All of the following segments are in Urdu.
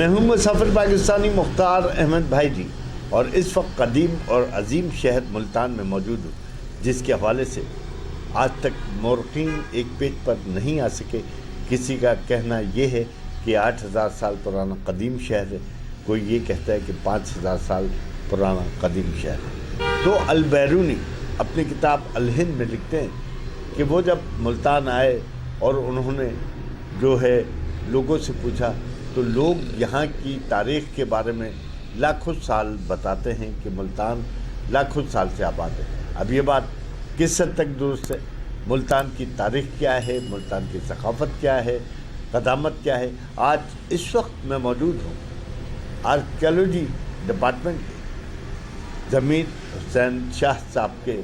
میں ہوں مسافر پاکستانی مختار احمد بھائی جی، اور اس وقت قدیم اور عظیم شہر ملتان میں موجود ہوں، جس کے حوالے سے آج تک مورخین ایک پیج پر نہیں آ سکے۔ کسی کا کہنا یہ ہے کہ 8,000 سال پرانا قدیم شہر ہے، کوئی یہ کہتا ہے کہ 5,000 سال پرانا قدیم شہر ہے۔ تو البیرونی اپنی کتاب الہند میں لکھتے ہیں کہ وہ جب ملتان آئے اور انہوں نے جو ہے لوگوں سے پوچھا تو لوگ یہاں کی تاریخ کے بارے میں لاکھوں سال بتاتے ہیں کہ ملتان لاکھوں سال سے آباد ہے۔ اب یہ بات کس حد تک درست ہے؟ ملتان کی تاریخ کیا ہے؟ ملتان کی ثقافت کیا ہے؟ قدامت کیا ہے؟ آج اس وقت میں موجود ہوں آرکیالوجی ڈپارٹمنٹ کے ضمیر حسین شاہ صاحب کے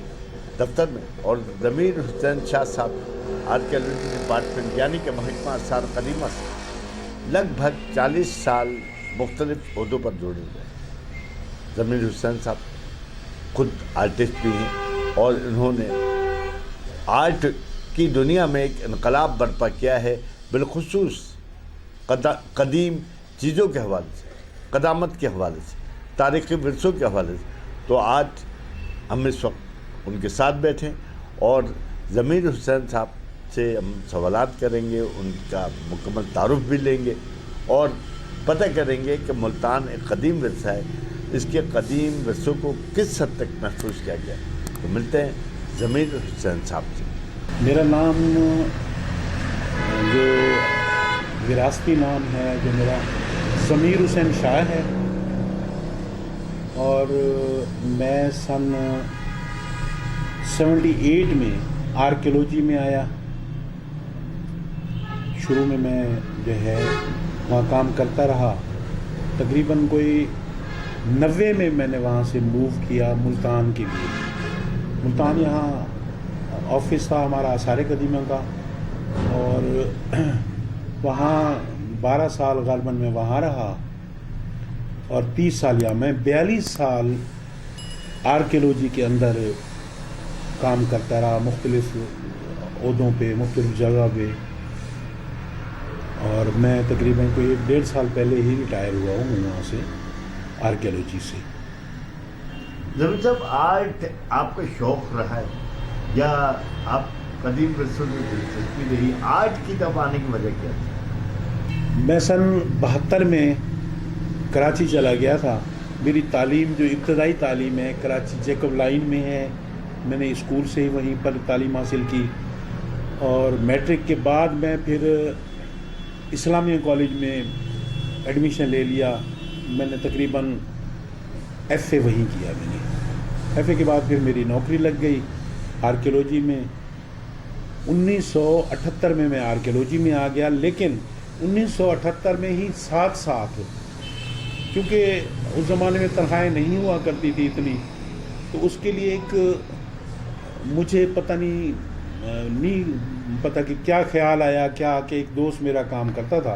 دفتر میں، اور ضمیر حسین شاہ صاحب آرکیالوجی ڈپارٹمنٹ یعنی کہ محکمہ آثار قدیمہ سے لگ بھگ 40 سال مختلف عہدوں پر جڑے ہوئے ہیں۔ ضمیر حسین صاحب خود آرٹسٹ بھی ہیں اور انہوں نے آرٹ کی دنیا میں ایک انقلاب برپا کیا ہے، بالخصوص قدیم چیزوں کے حوالے سے، قدامت کے حوالے سے، تاریخی ورثوں کے حوالے سے۔ تو آج ہم اس وقت ان کے ساتھ بیٹھیں اور ضمیر حسین صاحب سے ہم سوالات کریں گے، ان کا مکمل تعارف بھی لیں گے اور پتہ کریں گے کہ ملتان ایک قدیم ورثہ ہے، اس کے قدیم ورثوں کو کس حد تک محفوظ کیا گیا ہے۔ تو ملتے ہیں ضمیر حسین صاحب سے۔ میرا نام جو وراثتی نام ہے جو میرا ضمیر حسین شاہ ہے، اور میں سن 78 میں آرکیالوجی میں آیا۔ شروع میں جو ہے وہاں کام کرتا رہا، تقریباً کوئی 90 میں نے وہاں سے موو کیا ملتان کے لیے۔ ملتان یہاں آفس تھا ہمارا آثار قدیمہ کا، اور وہاں 12 سال غالباً میں وہاں رہا، اور 30 سال یا میں 42 سال آرکیالوجی کے اندر کام کرتا رہا، مختلف عہدوں پہ، مختلف جگہ پہ، اور میں تقریباً کوئی 1.5 سال پہلے ہی ریٹائر ہوا ہوں وہاں سے آرکیالوجی سے۔ ضمیر صاحب، آرٹ آپ کا شوق رہا ہے یا آپ قدیم ورثوں میں دلچسپی رہی؟ آرٹ کی طرف آنے کی وجہ کیا تھی؟ میں سن 72 میں کراچی چلا گیا تھا۔ میری تعلیم جو ابتدائی تعلیم ہے کراچی جیکب لائن میں ہے، میں نے اسکول سے ہی وہیں پر تعلیم حاصل کی، اور میٹرک کے بعد میں پھر اسلامیہ کالج میں ایڈمیشن لے لیا۔ میں نے تقریباً ایف اے وہیں کیا۔ میں نے ایف اے کے بعد پھر میری نوکری لگ گئی آرکیالوجی میں۔ 1978 میں آرکیالوجی میں آ گیا، لیکن 1978 میں ہی ساتھ کیونکہ اس زمانے میں تنخواہیں نہیں ہوا کرتی تھی اتنی، تو اس کے لیے ایک مجھے نہیں پتہ کہ کیا خیال آیا کہ ایک دوست میرا کام کرتا تھا،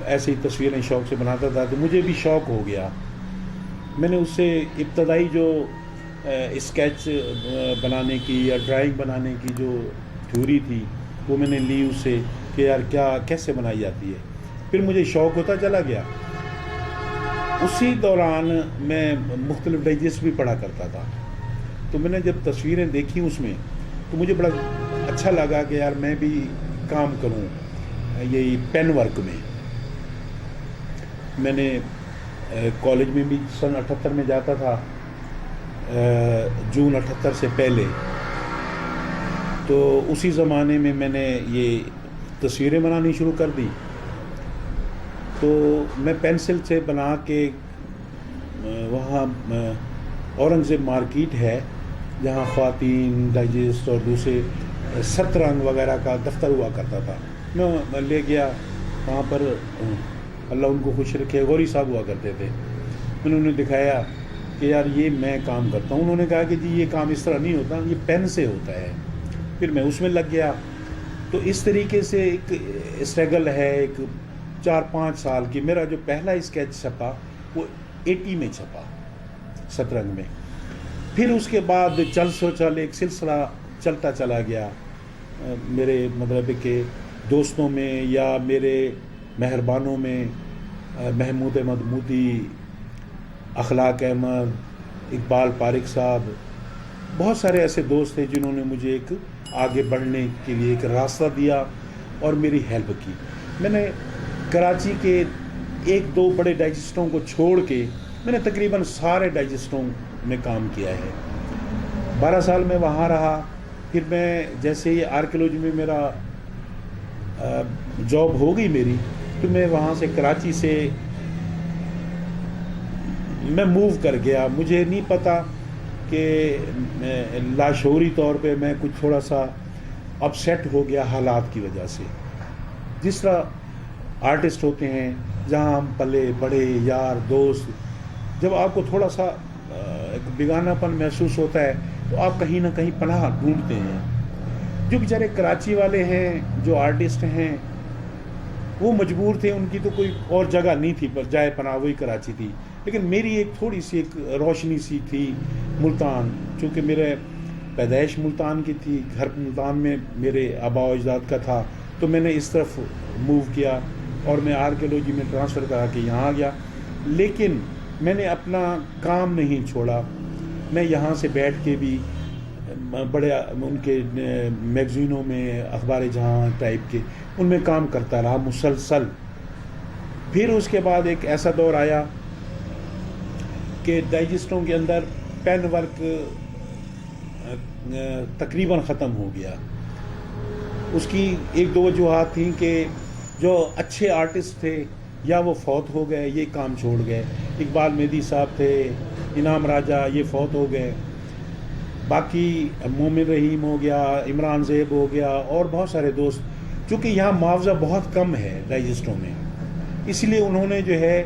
ایسے ہی تصویریں شوق سے بناتا تھا، تو مجھے بھی شوق ہو گیا۔ میں نے اس سے ابتدائی جو اسکیچ بنانے کی یا ڈرائنگ بنانے کی جو تھیوری تھی وہ میں نے لی اس سے کہ یار کیسے بنائی جاتی ہے، پھر مجھے شوق ہوتا چلا گیا۔ اسی دوران میں مختلف ڈائجسٹ بھی پڑھا کرتا تھا، تو میں نے جب تصویریں دیکھی اس میں تو مجھے بڑا اچھا لگا کہ یار میں بھی کام کروں یہی پین ورک میں۔ میں نے کالج میں بھی سن 78 میں جاتا تھا، جون 78 سے پہلے، تو اسی زمانے میں میں نے یہ تصویریں بنانی شروع کر دی۔ تو میں پینسل سے بنا کے وہاں اورنگزیب مارکیٹ ہے جہاں خواتین ڈائجسٹ اور دوسرے سترنگ وغیرہ کا دفتر ہوا کرتا تھا، میں لے گیا وہاں پر۔ اللہ ان کو خوش رکھے، غوری صاحب ہوا کرتے تھے۔ انہوں نے دکھایا کہ یار یہ میں کام کرتا ہوں۔ انہوں نے کہا کہ جی یہ کام اس طرح نہیں ہوتا، یہ پین سے ہوتا ہے۔ پھر میں اس میں لگ گیا۔ تو اس طریقے سے ایک اسٹرگل ہے، ایک 4-5 سال کی۔ میرا جو پہلا اسکیچ چھپا وہ 80 میں چھپا، سترنگ میں۔ پھر اس کے بعد چل ایک سلسلہ چلتا چلا گیا، میرے مطلب کہ دوستوں میں یا میرے مہربانوں میں محمود احمد مودی، اخلاق احمد، اقبال پارک صاحب، بہت سارے ایسے دوست تھے جنہوں نے مجھے ایک آگے بڑھنے کے لیے ایک راستہ دیا اور میری ہیلپ کی. میں نے کراچی کے 1-2 بڑے ڈائجسٹوں کو چھوڑ کے میں نے تقریباً سارے ڈائجسٹوں میں کام کیا ہے. 12 سال میں وہاں رہا. پھر میں جیسے یہ آرکیولوجی میں میرا جاب ہو گئی میری، تو میں وہاں سے کراچی سے میں موو کر گیا. مجھے نہیں پتا کہ لاشعوری طور پہ میں کچھ تھوڑا سا اپسیٹ ہو گیا حالات کی وجہ سے. جس طرح آرٹسٹ ہوتے ہیں، جہاں ہم پلے بڑے یار دوست، جب آپ کو تھوڑا سا ایک بیگانہ پن محسوس ہوتا ہے تو آپ کہیں نہ کہیں پناہ ڈھونڈتے ہیں. جو بیچارے کراچی والے ہیں، جو آرٹسٹ ہیں، وہ مجبور تھے، ان کی تو کوئی اور جگہ نہیں تھی پر جائے پناہ وہی کراچی تھی. لیکن میری ایک تھوڑی سی ایک روشنی سی تھی ملتان، چونکہ میرے پیدائش ملتان کی تھی، گھر ملتان میں میرے آباء و اجداد کا تھا، تو میں نے اس طرف موو کیا اور میں آرکیولوجی میں ٹرانسفر کرا کے یہاں آ گیا. لیکن میں نے اپنا کام نہیں چھوڑا. میں یہاں سے بیٹھ کے بھی بڑے ان کے میگزینوں میں، اخبار جہاں ٹائپ کے، ان میں کام کرتا رہا مسلسل. پھر اس کے بعد ایک ایسا دور آیا کہ ڈائجسٹوں کے اندر پین ورک تقریباً ختم ہو گیا. اس کی 1-2 وجوہات تھیں کہ جو اچھے آرٹسٹ تھے یا وہ فوت ہو گئے، یہ کام چھوڑ گئے. اقبال مہدی صاحب تھے، انعام راجہ، یہ فوت ہو گئے. باقی مومن رحیم ہو گیا، عمران زیب ہو گیا، اور بہت سارے دوست. چونکہ یہاں معاوضہ بہت کم ہے ڈائجسٹوں میں، اس لیے انہوں نے جو ہے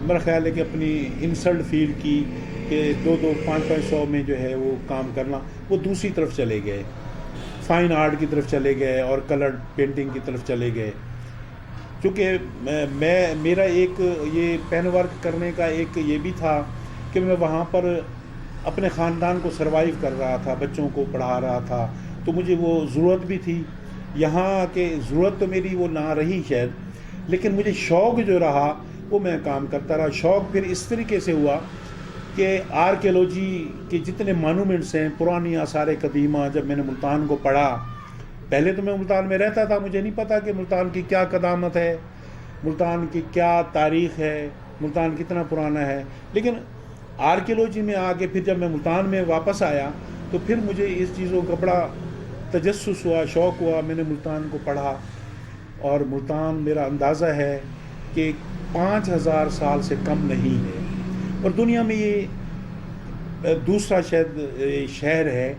میرا خیال ہے کہ اپنی انسلٹ فیل کی کہ 2-2 500 میں جو ہے وہ کام کرنا، وہ دوسری طرف چلے گئے، فائن آرٹ کی طرف چلے گئے اور کلر پینٹنگ کی طرف چلے گئے. چونکہ میرا ایک یہ پین ورک کرنے کا ایک یہ بھی تھا کہ میں وہاں پر اپنے خاندان کو سروائیو کر رہا تھا، بچوں کو پڑھا رہا تھا، تو مجھے وہ ضرورت بھی تھی. یہاں کے ضرورت تو میری وہ نہ رہی شاید، لیکن مجھے شوق جو رہا وہ میں کام کرتا رہا. شوق پھر اس طریقے سے ہوا کہ آرکیولوجی کے جتنے مانومنٹس ہیں، پرانی آثار قدیمہ، جب میں نے ملتان کو پڑھا، پہلے تو میں ملتان میں رہتا تھا، مجھے نہیں پتا کہ ملتان کی کیا قدامت ہے، ملتان کی کیا تاریخ ہے، ملتان کتنا پرانا ہے. لیکن آرکیولوجی میں آگے پھر جب میں ملتان میں واپس آیا تو پھر مجھے اس چیزوں کا بڑا تجسس ہوا، شوق ہوا. میں نے ملتان کو پڑھا اور ملتان میرا اندازہ ہے کہ 5000 سال سے کم نہیں ہے، اور دنیا میں یہ دوسرا شاید شہر ہے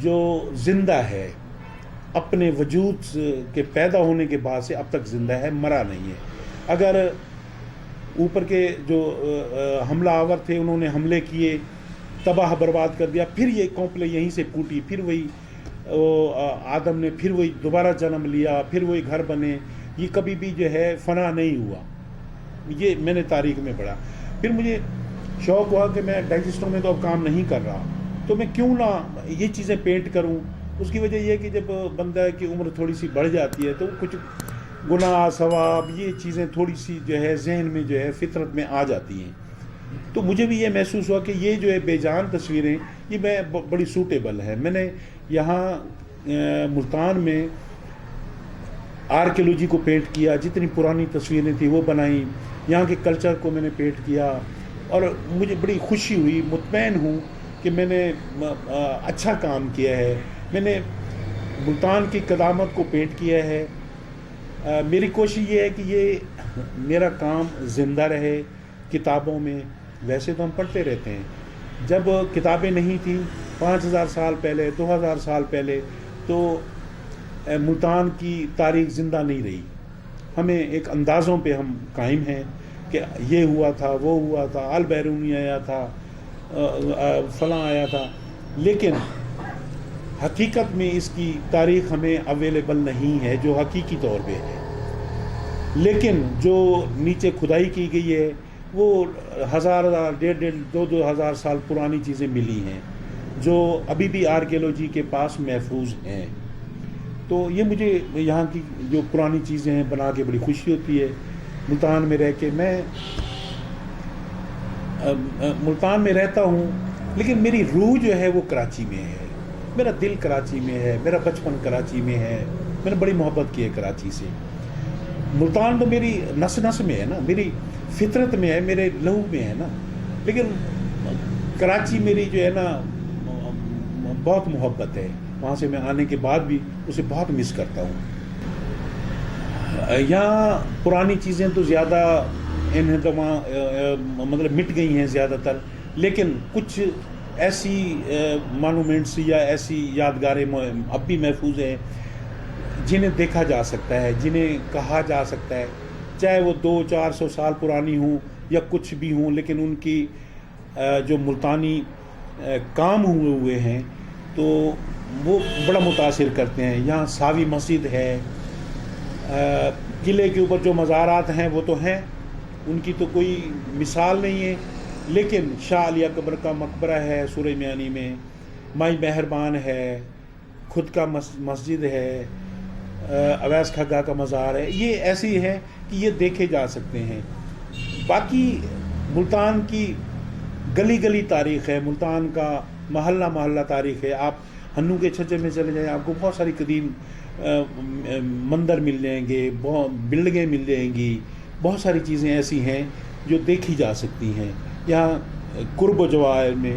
جو زندہ ہے، اپنے وجود کے پیدا ہونے کے بعد سے اب تک زندہ ہے، مرا نہیں ہے. اگر اوپر کے جو حملہ آور تھے انہوں نے حملے کیے، تباہ برباد کر دیا، پھر یہ کوپلے یہیں سے پھوٹی، پھر وہی آدم نے پھر وہی دوبارہ جنم لیا، پھر وہی گھر بنے، یہ کبھی بھی جو ہے فنا نہیں ہوا. یہ میں نے تاریخ میں پڑھا. پھر مجھے شوق ہوا کہ میں ڈائجسٹوں میں تو اب کام نہیں کر رہا، تو میں کیوں نہ یہ چیزیں پینٹ کروں. اس کی وجہ یہ ہے کہ جب بندہ کی عمر تھوڑی سی بڑھ جاتی ہے تو کچھ گناہ ثواب یہ چیزیں تھوڑی سی جو ہے ذہن میں جو ہے فطرت میں آ جاتی ہیں. تو مجھے بھی یہ محسوس ہوا کہ یہ جو ہے بے جان تصویریں یہ میں بڑی سوٹیبل ہے. میں نے یہاں ملتان میں آرکیولوجی کو پینٹ کیا، جتنی پرانی تصویریں تھیں وہ بنائیں، یہاں کے کلچر کو میں نے پینٹ کیا، اور مجھے بڑی خوشی ہوئی، مطمئن ہوں کہ میں نے اچھا کام کیا ہے. میں نے ملتان کی قدامت کو پینٹ کیا ہے. میری کوشش یہ ہے کہ یہ میرا کام زندہ رہے کتابوں میں. ویسے تو ہم پڑھتے رہتے ہیں، جب کتابیں نہیں تھیں 5000 سال پہلے، 2000 سال پہلے، تو ملتان کی تاریخ زندہ نہیں رہی. ہمیں ایک اندازوں پہ ہم قائم ہیں کہ یہ ہوا تھا، وہ ہوا تھا، البیرونی آیا تھا، فلاں آیا تھا، لیکن حقیقت میں اس کی تاریخ ہمیں اویلیبل نہیں ہے جو حقیقی طور پہ ہے. لیکن جو نیچے کھدائی کی گئی ہے وہ 1000 1.5 2 ہزار سال پرانی چیزیں ملی ہیں جو ابھی بھی آرکیولوجی کے پاس محفوظ ہیں. تو یہ مجھے یہاں کی جو پرانی چیزیں ہیں بنا کے بڑی خوشی ہوتی ہے. ملتان میں رہ کے میں ملتان میں رہتا ہوں، لیکن میری روح جو ہے وہ کراچی میں ہے، میرا دل کراچی میں ہے، میرا بچپن کراچی میں ہے، میں نے بڑی محبت کی ہے کراچی سے۔ ملتان تو میری نس نس میں ہے نا، میری فطرت میں ہے، میرے لہو میں ہے نا، لیکن کراچی میری جو ہے نا بہت محبت ہے، وہاں سے میں آنے کے بعد بھی اسے بہت مس کرتا ہوں۔ یہاں پرانی چیزیں تو زیادہ مطلب مٹ گئی ہیں زیادہ تر، لیکن کچھ ایسی مانومنٹس یا ایسی یادگاریں اب بھی محفوظ ہیں جنہیں دیکھا جا سکتا ہے، جنہیں کہا جا سکتا ہے، چاہے وہ 200-400 سال پرانی ہوں یا کچھ بھی ہوں، لیکن ان کی جو ملتانی کام ہوئے ہیں تو وہ بڑا متاثر کرتے ہیں۔ یہاں ساوی مسجد ہے، قلعے کے اوپر جو مزارات ہیں وہ تو ہیں، ان کی تو کوئی مثال نہیں ہے، لیکن شاہ علی اکبر کا مقبرہ ہے سورہ میانی میں، مائی مہربان ہے، خود کا مسجد ہے، اویس کھگا کا مزار ہے، یہ ایسی ہے کہ یہ دیکھے جا سکتے ہیں۔ باقی ملتان کی گلی گلی تاریخ ہے، ملتان کا محلہ محلہ تاریخ ہے۔ آپ ہنو کے چھچے میں چلے جائیں، آپ کو بہت ساری قدیم مندر مل جائیں گے، بلڈنگیں مل جائیں گی، بہت ساری چیزیں ایسی ہیں جو دیکھی جا سکتی ہیں۔ یہاں قرب و جوار میں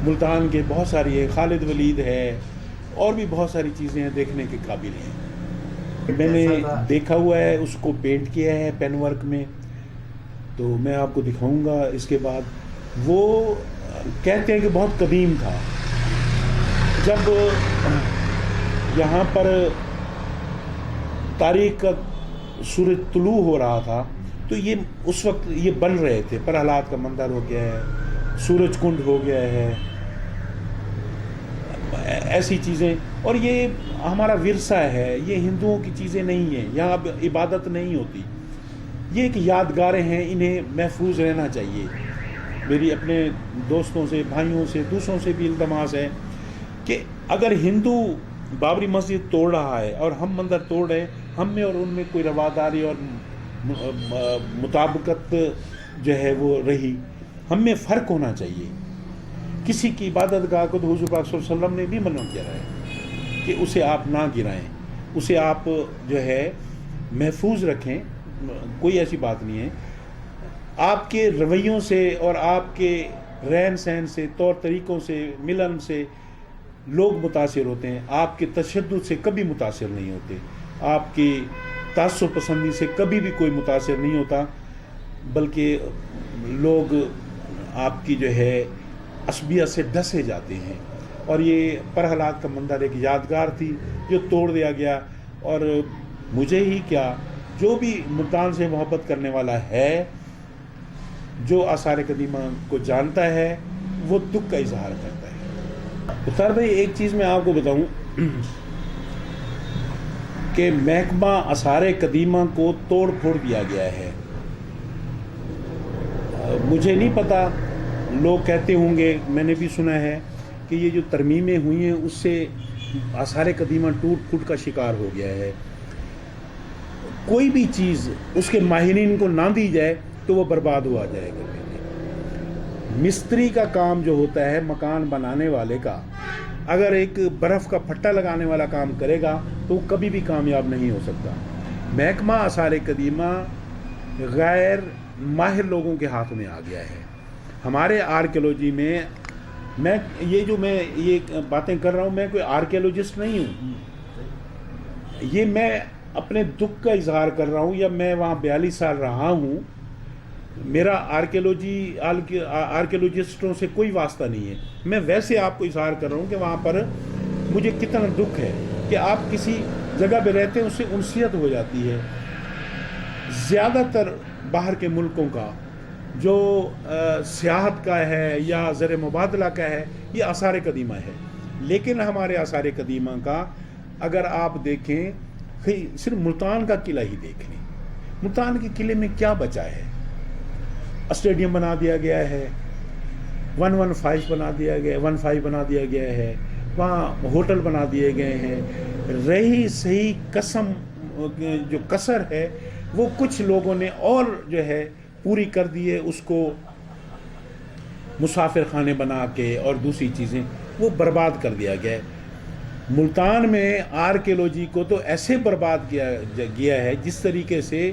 ملتان کے بہت ساری ہے، خالد ولید ہے، اور بھی بہت ساری چیزیں ہیں دیکھنے کے قابل ہیں۔ میں نے دیکھا ہوا ہے، اس کو پینٹ کیا ہے پین ورک میں، تو میں آپ کو دکھاؤں گا اس کے بعد۔ وہ کہتے ہیں کہ بہت قدیم تھا، جب یہاں پر تاریخ کا سورج طلوع ہو رہا تھا تو یہ اس وقت یہ بن رہے تھے، پر حالات کا مندر ہو گیا ہے، سورج کنڈ ہو گیا ہے، ایسی چیزیں۔ اور یہ ہمارا ورثہ ہے، یہ ہندوؤں کی چیزیں نہیں ہیں، یہاں اب عبادت نہیں ہوتی، یہ ایک یادگاریں ہیں، انہیں محفوظ رہنا چاہیے۔ میری اپنے دوستوں سے، بھائیوں سے، دوسروں سے بھی التماس ہے کہ اگر ہندو بابری مسجد توڑ رہا ہے اور ہم مندر توڑ رہے ہیں، ہم میں اور ان میں کوئی رواداری اور مطابقت جو ہے وہ رہی، ہم میں فرق ہونا چاہیے۔ کسی کی عبادت گاہ کو تو حضور پاک صلی اللہ علیہ وسلم نے بھی منع کیا ہے کہ اسے آپ نہ گرائیں، اسے آپ جو ہے محفوظ رکھیں، کوئی ایسی بات نہیں ہے۔ آپ کے رویوں سے اور آپ کے رہن سہن سے، طور طریقوں سے، ملن سے لوگ متاثر ہوتے ہیں، آپ کے تشدد سے کبھی متاثر نہیں ہوتے، آپ کی تعصب پسندی سے کبھی بھی کوئی متاثر نہیں ہوتا، بلکہ لوگ آپ کی جو ہے عصبیت سے ڈسے جاتے ہیں۔ اور یہ پرحلات کا مندر ایک یادگار تھی جو توڑ دیا گیا، اور مجھے ہی کیا، جو بھی ملتان سے محبت کرنے والا ہے، جو آثار قدیمہ کو جانتا ہے، وہ دکھ کا اظہار کرتا ہے۔ مختار بھائی، ایک چیز میں آپ کو بتاؤں کہ محکمہ آثار قدیمہ کو توڑ پھوڑ دیا گیا ہے۔ مجھے نہیں پتا، لوگ کہتے ہوں گے، میں نے بھی سنا ہے کہ یہ جو ترمیمیں ہوئی ہیں اس سے آثار قدیمہ ٹوٹ پھوٹ کا شکار ہو گیا ہے۔ کوئی بھی چیز اس کے ماہرین کو نہ دی جائے تو وہ برباد ہوا جائے گا۔ مستری کا کام جو ہوتا ہے، مکان بنانے والے کا، اگر ایک برف کا پھٹا لگانے والا کام کرے گا تو وہ کبھی بھی کامیاب نہیں ہو سکتا۔ محکمہ آثار قدیمہ غیر ماہر لوگوں کے ہاتھ میں آ گیا ہے۔ ہمارے آرکیولوجی میں یہ باتیں کر رہا ہوں، میں کوئی آرکیولوجسٹ نہیں ہوں، یہ میں اپنے دکھ کا اظہار کر رہا ہوں، یا میں وہاں 42 سال رہا ہوں، میرا آرکیولوجسٹوں سے کوئی واسطہ نہیں ہے۔ میں ویسے آپ کو اظہار کر رہا ہوں کہ وہاں پر مجھے کتنا دکھ ہے کہ آپ کسی جگہ پہ رہتے ہیں، اس سے انسیت ہو جاتی ہے۔ زیادہ تر باہر کے ملکوں کا جو سیاحت کا ہے یا زر مبادلہ کا ہے، یہ آثار قدیمہ ہے، لیکن ہمارے آثار قدیمہ کا اگر آپ دیکھیں، صرف ملتان کا قلعہ ہی دیکھ لیں، ملتان کے قلعے میں کیا بچا ہے؟ اسٹیڈیم بنا دیا گیا ہے، 115 بنا دیا گیا، 15 بنا دیا گیا ہے، وہاں ہوٹل بنا دیے گئے ہیں، رہی صحیح قسم جو کسر ہے وہ کچھ لوگوں نے اور جو ہے پوری کر دی ہے، اس کو مسافر خانے بنا کے اور دوسری چیزیں وہ برباد کر دیا گیا ہے۔ ملتان میں آرکیولوجی کو تو ایسے برباد کیا گیا ہے جس طریقے سے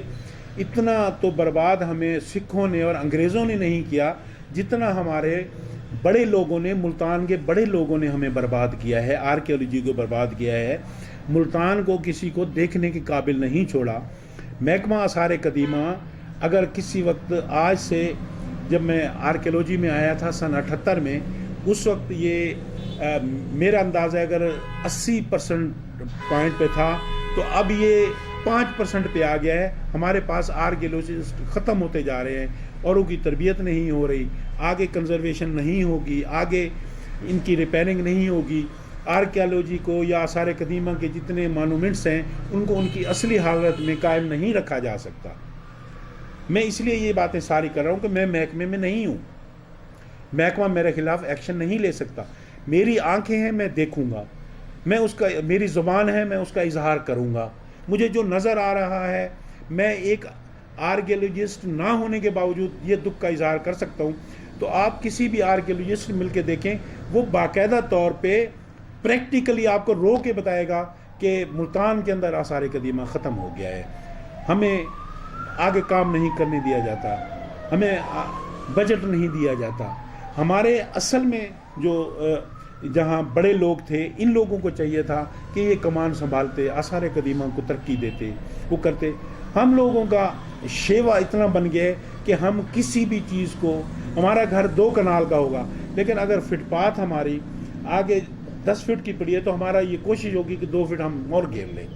اتنا تو برباد ہمیں سکھوں نے اور انگریزوں نے نہیں کیا جتنا ہمارے بڑے لوگوں نے، ملتان کے بڑے لوگوں نے ہمیں برباد کیا ہے، آرکیولوجی کو برباد کیا ہے، ملتان کو کسی کو دیکھنے کے قابل نہیں چھوڑا۔ محکمہ آثار قدیمہ اگر کسی وقت آج سے، جب میں آرکیولوجی میں آیا تھا سن 78 میں، اس وقت یہ میرا اندازہ اگر 80% پوائنٹ پہ تھا تو اب یہ 5% پہ آ گیا ہے۔ ہمارے پاس آرکیولوجسٹ ختم ہوتے جا رہے ہیں، اوروں کی تربیت نہیں ہو رہی، آگے کنزرویشن نہیں ہوگی، آگے ان کی ریپیئرنگ نہیں ہوگی۔ آرکیولوجی کو یا آثار قدیمہ کے جتنے مانومنٹس ہیں ان کو ان کی اصلی حالت میں قائم نہیں رکھا جا سکتا۔ میں اس لیے یہ باتیں ساری کر رہا ہوں کہ میں محکمے میں نہیں ہوں، محکمہ میرے خلاف ایکشن نہیں لے سکتا۔ میری آنکھیں ہیں، میں دیکھوں گا، میں اس کا، میری زبان ہے، میں اس کا اظہار کروں گا۔ مجھے جو نظر آ رہا ہے، میں ایک آرکیولوجسٹ نہ ہونے کے باوجود یہ دکھ کا اظہار کر سکتا ہوں۔ تو آپ کسی بھی آرکیولوجسٹ مل کے دیکھیں، وہ باقاعدہ طور پہ پریکٹیکلی آپ کو رو کے بتائے گا کہ ملتان کے اندر آثار قدیمہ ختم ہو گیا ہے، ہمیں آگے کام نہیں کرنے دیا جاتا، ہمیں بجٹ نہیں دیا جاتا۔ ہمارے اصل میں جو جہاں بڑے لوگ تھے، ان لوگوں کو چاہیے تھا کہ یہ کمان سنبھالتے، آثار قدیمہ کو ترقی دیتے، وہ کرتے۔ ہم لوگوں کا شیوا اتنا بن گیا ہے کہ ہم کسی بھی چیز کو، ہمارا گھر 2 کنال کا ہوگا لیکن اگر فٹ پاتھ ہماری آگے 10 فٹ کی پڑی ہے تو ہمارا یہ کوشش ہوگی کہ 2 فٹ ہم اور گھیر لیں۔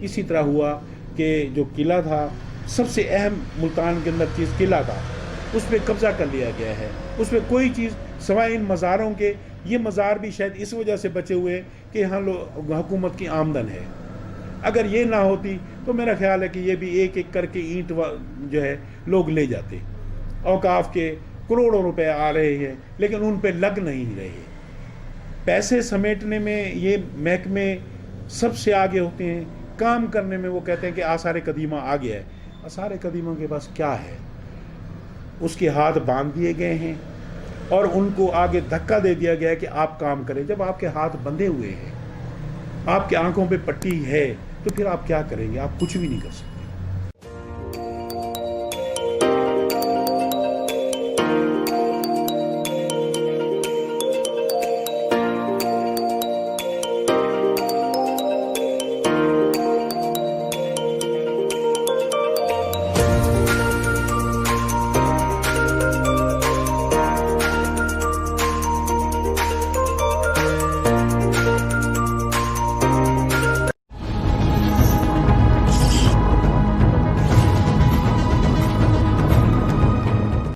اسی طرح ہوا کہ جو قلعہ تھا، سب سے اہم ملتان کے اندر چیز قلعہ تھا، اس پہ قبضہ کر لیا گیا ہے۔ اس پہ کوئی چیز سوائے ان مزاروں کے، یہ مزار بھی شاید اس وجہ سے بچے ہوئے کہ یہاں حکومت کی آمدن ہے۔ اگر یہ نہ ہوتی تو میرا خیال ہے کہ یہ بھی ایک ایک کر کے اینٹ جو ہے لوگ لے جاتے۔ اوقاف کے کروڑوں روپے آ رہے ہیں لیکن ان پہ لگ نہیں رہے۔ پیسے سمیٹنے میں یہ محکمے سب سے آگے ہوتے ہیں، کام کرنے میں وہ کہتے ہیں کہ آثار قدیمہ آ گیا ہے۔ آثار قدیمہ کے پاس کیا ہے؟ اس کے ہاتھ باندھ دیے گئے ہیں اور ان کو آگے دھکا دے دیا گیا ہے کہ آپ کام کریں۔ جب آپ کے ہاتھ بندھے ہوئے ہیں، آپ کے آنکھوں پہ پٹی ہے، تو پھر آپ کیا کریں گے؟ آپ کچھ بھی نہیں کر سکتے۔